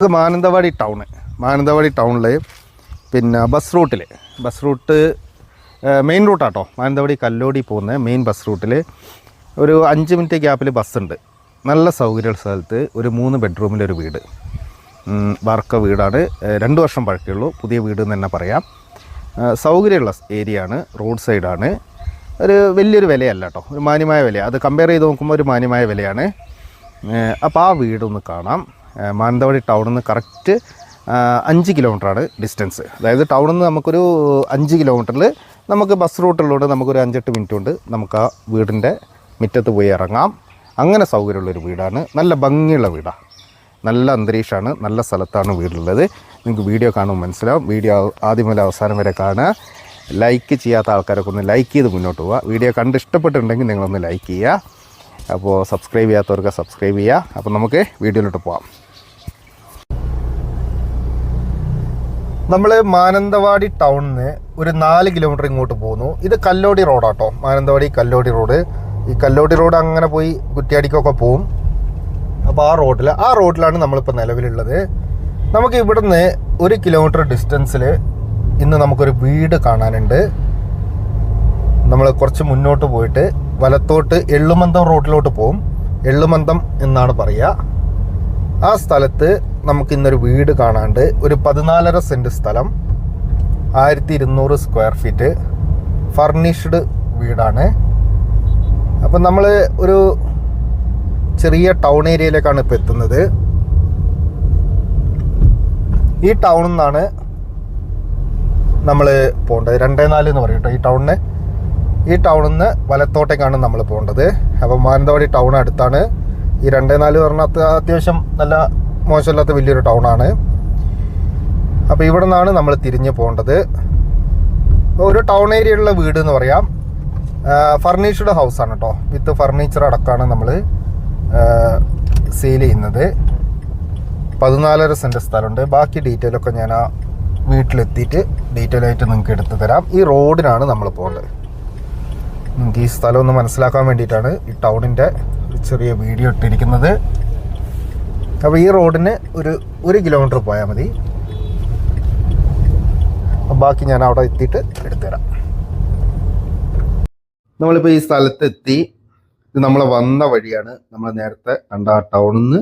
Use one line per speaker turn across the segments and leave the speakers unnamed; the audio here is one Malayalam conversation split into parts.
ഇത് മാനന്തവാടി ടൗണിൽ പിന്നെ ബസ് റൂട്ട് മെയിൻ റൂട്ടാട്ടോ. മാനന്തവാടി കല്ലോടി പോകുന്ന മെയിൻ ബസ് റൂട്ടിൽ ഒരു 5 മിനിറ്റ് ഗ്യാപ്പിൽ ബസ്സുണ്ട്. നല്ല സൗകര്യമുള്ള സ്ഥലത്ത് ഒരു 3 ബെഡ്റൂമിലൊരു വീട്, വാർക്ക വീടാണ്. 2 വർഷം പഴക്കമുള്ളൂ. പുതിയ വീട് എന്ന് തന്നെ പറയാം. സൗകര്യമുള്ള ഏരിയ ആണ്, റോഡ് സൈഡാണ്. വലിയൊരു വിലയല്ല കേട്ടോ, ഒരു മാന്യമായ വില. അത് കമ്പയർ ചെയ്ത് നോക്കുമ്പോൾ ഒരു മാന്യമായ വിലയാണ്. അപ്പോൾ ആ വീടൊന്ന് കാണാം. മാനന്തവാടി ടൗണിൽ നിന്ന് കറക്റ്റ് 5 കിലോമീറ്ററാണ് ഡിസ്റ്റൻസ്. അതായത് ടൗണിൽ നിന്ന് നമുക്കൊരു 5 കിലോമീറ്ററിൽ നമുക്ക് ബസ് റൂട്ടുള്ളതുകൊണ്ട് നമുക്കൊരു 5-8 മിനിറ്റ് കൊണ്ട് നമുക്ക് ആ വീടിൻ്റെ മുറ്റത്ത് പോയി ഇറങ്ങാം. അങ്ങനെ സൗകര്യമുള്ളൊരു വീടാണ്. നല്ല ഭംഗിയുള്ള വീടാണ്, നല്ല അന്തരീക്ഷമാണ്, നല്ല സ്ഥലത്താണ് വീടുള്ളത്. നിങ്ങൾക്ക് വീഡിയോ കാണുമ്പോൾ മനസ്സിലാവും. വീഡിയോ ആദ്യം മുതൽ അവസാനം വരെ കാണുക. ലൈക്ക് ചെയ്യാത്ത ആൾക്കാരൊക്കെ ഒന്ന് ലൈക്ക് ചെയ്ത് മുന്നോട്ട് പോവുക. വീഡിയോ കണ്ട് ഇഷ്ടപ്പെട്ടിട്ടുണ്ടെങ്കിൽ നിങ്ങളൊന്ന് ലൈക്ക് ചെയ്യുക. അപ്പോൾ സബ്സ്ക്രൈബ് ചെയ്യാത്തവർക്ക് സബ്സ്ക്രൈബ് ചെയ്യുക. അപ്പോൾ നമുക്ക് വീഡിയോയിലോട്ട് പോകാം. നമ്മൾ മാനന്തവാടി ടൗണിൽ നിന്ന് ഒരു 4 കിലോമീറ്റർ ഇങ്ങോട്ട് പോകുന്നു. ഇത് കല്ലോടി റോഡാട്ടോ, മാനന്തവാടി കല്ലോടി റോഡ്. ഈ കല്ലോടി റോഡ് അങ്ങനെ പോയി കുറ്റ്യാടിക്കൊക്കെ പോവും. അപ്പോൾ ആ റോഡിലാണ് നമ്മളിപ്പോൾ നിലവിലുള്ളത്. നമുക്ക് ഇവിടുന്ന് 1 കിലോമീറ്റർ ഡിസ്റ്റൻസിൽ ഇന്ന് നമുക്കൊരു വീട് കാണാനുണ്ട്. നമ്മൾ കുറച്ച് മുന്നോട്ട് പോയിട്ട് വലത്തോട്ട് എള്ളുമന്തം റോഡിലോട്ട് പോവും. എള്ളുമന്തം എന്നാണ് പറയുക. ആ സ്ഥലത്ത് നമുക്ക് ഇന്നൊരു വീട് കാണാണ്ട്. ഒരു 14.5 സെൻറ്റ് സ്ഥലം, 1200 സ്ക്വയർ ഫീറ്റ്, ഫർണിഷ്ഡ് വീടാണ്. അപ്പം നമ്മൾ ഒരു ചെറിയ ടൗൺ ഏരിയയിലേക്കാണ് ഇപ്പോൾ എത്തുന്നത്. ഈ ടൗണിൽ നിന്നാണ് നമ്മൾ പോകേണ്ടത്. 24 എന്ന് പറയും കേട്ടോ ഈ ടൗണിൽ നിന്ന് വലത്തോട്ടേക്കാണ് നമ്മൾ പോകേണ്ടത്. അപ്പോൾ മാനന്തവാടി ടൗൺ അടുത്താണ്. ഈ 24 പറഞ്ഞാൽ അത്യാവശ്യം നല്ല മോശമില്ലാത്ത വലിയൊരു ടൗണാണ്. അപ്പോൾ ഇവിടെ നിന്നാണ് നമ്മൾ തിരിഞ്ഞ് പോകേണ്ടത്. ഒരു ടൗൺ ഏരിയയിലുള്ള വീട് എന്ന് പറയാം. ഫർണിഷ്ഡ് ഹൗസാണ് കേട്ടോ, വിത്ത് ഫർണിച്ചർ അടക്കമാണ് നമ്മൾ സെയിൽ ചെയ്യുന്നത്. 14.5 സെൻറ്റ് സ്ഥലമുണ്ട്. ബാക്കി ഡീറ്റെയിലൊക്കെ ഞാൻ ആ വീട്ടിലെത്തിയിട്ട് ഡീറ്റെയിൽ ആയിട്ട് നിങ്ങൾക്ക് എടുത്തു തരാം. ഈ റോഡിനാണ് നമ്മൾ പോകേണ്ടത്. നിങ്ങൾക്ക് ഈ സ്ഥലം ഒന്ന് മനസ്സിലാക്കാൻ വേണ്ടിയിട്ടാണ് ഈ ടൗണിൻ്റെ ഒരു ചെറിയ വീഡിയോ ഇട്ടിരിക്കുന്നത്. അപ്പോൾ ഈ റോഡിന് ഒരു 1 കിലോമീറ്റർ പോയാൽ മതി. ബാക്കി ഞാൻ അവിടെ എത്തിയിട്ട് എടുത്തുതരാം. നമ്മളിപ്പോൾ ഈ സ്ഥലത്തെത്തി. ഇത് നമ്മൾ വന്ന വഴിയാണ്. നമ്മൾ നേരത്തെ കണ്ട ആ ടൗണിൽ നിന്ന്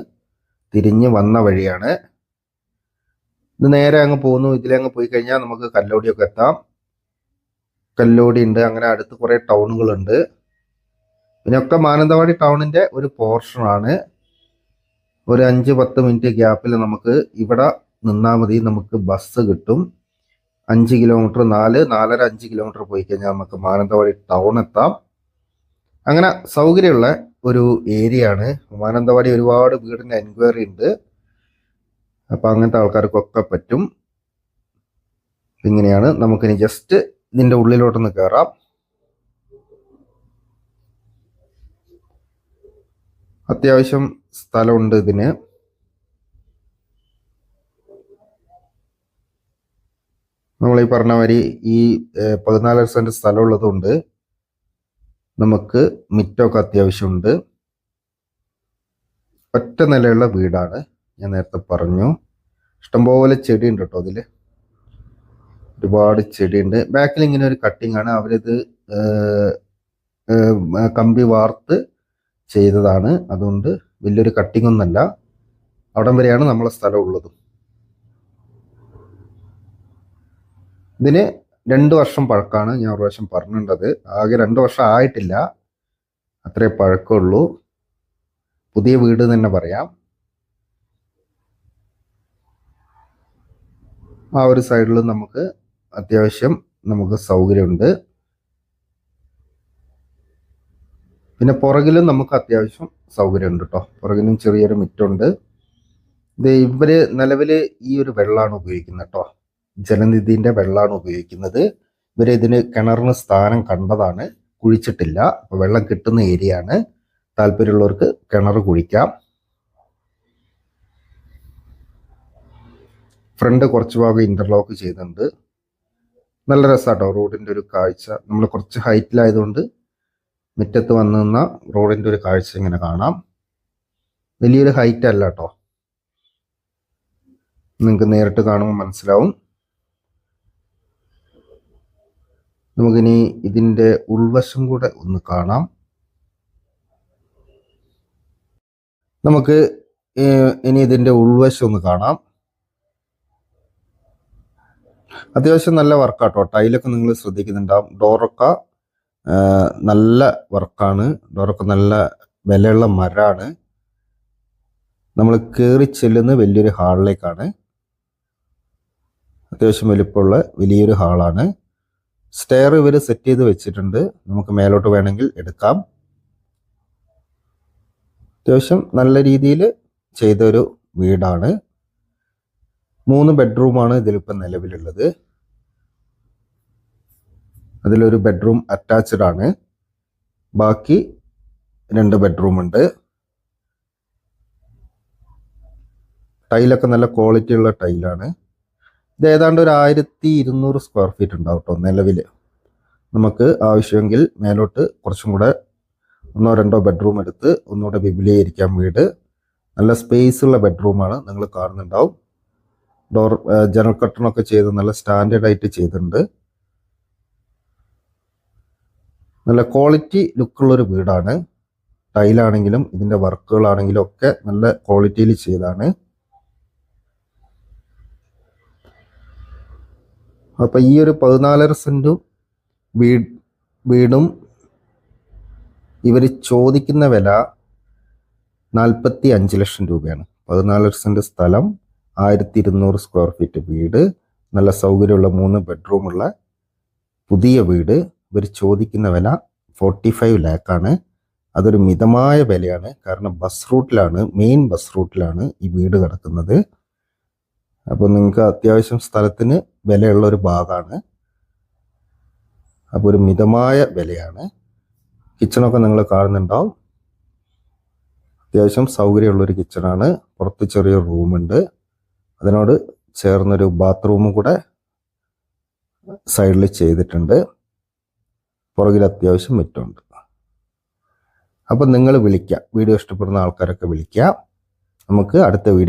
തിരിഞ്ഞ് വന്ന വഴിയാണ്. ഇത് നേരെ അങ്ങ് പോകുന്നു. ഇതിലങ്ങ് പോയി കഴിഞ്ഞാൽ നമുക്ക് കല്ലോടിയൊക്കെ എത്താം. കല്ലോടി ഉണ്ട്, അങ്ങനെ അടുത്ത് കുറേ ടൗണുകളുണ്ട്. പിന്നെയൊക്കെ മാനന്തവാടി ടൗണിൻ്റെ ഒരു പോർഷനാണ്. ഒരു 5-10 മിനിറ്റ് ഗ്യാപ്പിൽ നമുക്ക് ഇവിടെ നിന്നാൽ മതി, നമുക്ക് ബസ് കിട്ടും. 5 കിലോമീറ്റർ 4-4.5 കിലോമീറ്റർ പോയി കഴിഞ്ഞാൽ നമുക്ക് മാനന്തവാടി ടൗൺ എത്താം. അങ്ങനെ സൗകര്യമുള്ള ഒരു ഏരിയ ആണ് മാനന്തവാടി. ഒരുപാട് വീടിൻ്റെ എൻക്വയറി ഉണ്ട്. അപ്പോൾ അങ്ങനത്തെ ആൾക്കാർക്കൊക്കെ പറ്റും. ഇങ്ങനെയാണ്. നമുക്കിനി ജസ്റ്റ് ഇതിൻ്റെ ഉള്ളിലോട്ടൊന്ന് കയറാം. അത്യാവശ്യം സ്ഥലമുണ്ട് ഇതിന്. നമ്മൾ ഈ പറഞ്ഞ മാതിരി ഈ 14 സെൻറ്റ് സ്ഥലമുള്ളതുകൊണ്ട് നമുക്ക് മിറ്റമൊക്കെ അത്യാവശ്യമുണ്ട്. ഒറ്റ നിലയുള്ള വീടാണ്, ഞാൻ നേരത്തെ പറഞ്ഞു. ഇഷ്ടംപോലെ ചെടിയുണ്ട് കേട്ടോ അതിൽ, ഒരുപാട് ചെടിയുണ്ട്. ബാക്കിൽ ഇങ്ങനെ ഒരു കട്ടിങ് ആണ്. അവരിത് കമ്പി വാർത്ത് ചെയ്തതാണ്. അതുകൊണ്ട് വലിയൊരു കട്ടിങ് ഒന്നല്ല. അവിടം വരെയാണ് നമ്മളെ സ്ഥലം ഉള്ളത്. ഇതിന് 2 വർഷം പഴക്കമാണ്. ഞാൻ ഒരു പ്രാവശ്യം പറഞ്ഞിട്ടുണ്ടത്. ആകെ 2 വർഷം ആയിട്ടില്ല, അത്രേ പഴക്കമുള്ളൂ. പുതിയ വീട് തന്നെ പറയാം. ആ ഒരു സൈഡിൽ നമുക്ക് അത്യാവശ്യം നമുക്ക് സൗകര്യമുണ്ട്. പിന്നെ പുറകിലും നമുക്ക് അത്യാവശ്യം സൗകര്യമുണ്ട് കേട്ടോ. പുറകിലും ചെറിയൊരു മിറ്റുണ്ട്. ഇത് ഇവർ നിലവിൽ ഈ ഒരു വെള്ളമാണ് ഉപയോഗിക്കുന്നത് കേട്ടോ, ജലനിധിൻ്റെ വെള്ളമാണ് ഉപയോഗിക്കുന്നത്. ഇതിന് കിണറിന് സ്ഥാനം കണ്ടതാണ്, കുഴിച്ചിട്ടില്ല. അപ്പോൾ വെള്ളം കിട്ടുന്ന ഏരിയ ആണ്. താല്പര്യമുള്ളവർക്ക് കിണർ കുഴിക്കാം. ഫ്രണ്ട് കുറച്ച് ഭാഗം ഇൻ്റർലോക്ക് ചെയ്തിട്ടുണ്ട്. നല്ല രസമാട്ടോ റോഡിൻ്റെ ഒരു കാഴ്ച. നമ്മൾ കുറച്ച് ഹൈറ്റിലായതുകൊണ്ട് മുറ്റത്ത് വന്നു നിന്നാൽ റോഡിൻ്റെ ഒരു കാഴ്ച ഇങ്ങനെ കാണാം. വലിയൊരു ഹൈറ്റ് അല്ല കേട്ടോ. നിങ്ങൾക്ക് നേരിട്ട് കാണുമ്പോൾ മനസ്സിലാവും. നമുക്കിനി ഇതിൻ്റെ ഉൾവശം കൂടെ ഒന്ന് കാണാം. നമുക്ക് ഇനി ഇതിൻ്റെ ഉൾവശം ഒന്ന് കാണാം. അത്യാവശ്യം നല്ല വർക്കാട്ടോ. ടൈലൊക്കെ നിങ്ങൾ ശ്രദ്ധിക്കുന്നുണ്ടാവും. ഡോറൊക്കെ നല്ല വർക്കാണ്. ഡോറൊക്കെ നല്ല വിലയുള്ള മരമാണ്. നമ്മൾ കയറി ചെല്ലുന്ന വലിയൊരു ഹാളിലേക്കാണ്. അത്യാവശ്യം വലിപ്പമുള്ള വലിയൊരു ഹാളാണ്. സ്റ്റെയർ ഇവർ സെറ്റ് ചെയ്ത് വെച്ചിട്ടുണ്ട്. നമുക്ക് മേലോട്ട് വേണമെങ്കിൽ എടുക്കാം. അത്യാവശ്യം നല്ല രീതിയിൽ ചെയ്തൊരു വീടാണ്. 3 ബെഡ്റൂമാണ് ഇതിലിപ്പോൾ നിലവിലുള്ളത്. അതിലൊരു ബെഡ്റൂം അറ്റാച്ച്ഡ് ആണ്. ബാക്കി 2 ബെഡ്റൂം ഉണ്ട്. ടൈലൊക്കെ നല്ല ക്വാളിറ്റി ഉള്ള ടൈലാണ്. ഇത് ഏതാണ്ട് ഒരു 1200 സ്ക്വയർ ഫീറ്റ് ഉണ്ടാവും കേട്ടോ നിലവിൽ. നമുക്ക് ആവശ്യമെങ്കിൽ മേലോട്ട് കുറച്ചും കൂടെ 1-2 ബെഡ്റൂം എടുത്ത് ഒന്നുകൂടെ വിപുലീകരിക്കാം വീട്. നല്ല സ്പേസ് ഉള്ള ബെഡ്റൂമാണ്. നിങ്ങൾ കാണുന്നുണ്ടാവും. ഡോർ ജനൽ കർട്ടനൊക്കെ ചെയ്ത് നല്ല സ്റ്റാൻഡേർഡ് ആയിട്ട് ചെയ്തിട്ടുണ്ട്. നല്ല ക്വാളിറ്റി ലുക്കുള്ളൊരു വീടാണ്. ടൈലാണെങ്കിലും ഇതിൻ്റെ വർക്കുകളാണെങ്കിലും ഒക്കെ നല്ല ക്വാളിറ്റിയിൽ ചെയ്താണ്. അപ്പോൾ ഈ ഒരു 14.5 സെൻറ്റും വീടും ഇവർ ചോദിക്കുന്ന വില 45 ലക്ഷം രൂപയാണ്. 14 സെൻറ്റ് സ്ഥലം, 1200 സ്ക്വയർ ഫീറ്റ് വീട്, നല്ല സൗകര്യമുള്ള 3 ബെഡ്റൂമുള്ള പുതിയ വീട്. ഇവർ ചോദിക്കുന്ന വില 45 ലാക്കാണ്. അതൊരു മിതമായ വിലയാണ്. കാരണം ബസ് റൂട്ടിലാണ്, മെയിൻ ബസ് റൂട്ടിലാണ് ഈ വീട് കിടക്കുന്നത്. അപ്പോൾ നിങ്ങൾക്ക് അത്യാവശ്യം സ്ഥലത്തിന് വിലയുള്ള ഒരു ഭാഗമാണ്. അപ്പോൾ ഒരു മിതമായ വിലയാണ്. കിച്ചണൊക്കെ നിങ്ങൾ കാണുന്നുണ്ടാവും. അത്യാവശ്യം സൗകര്യമുള്ളൊരു കിച്ചണാണ്. പുറത്ത് ചെറിയൊരു റൂമുണ്ട്. അതിനോട് ചേർന്നൊരു ബാത്റൂമും കൂടെ സൈഡിൽ ചെയ്തിട്ടുണ്ട്. പുറകിൽ അത്യാവശ്യം മുറ്റമുണ്ട്. അപ്പം നിങ്ങൾ വിളിക്കുക. വീഡിയോ ഇഷ്ടപ്പെടുന്ന ആൾക്കാരൊക്കെ വിളിക്കുക. നമുക്ക് അടുത്ത വീഡിയോ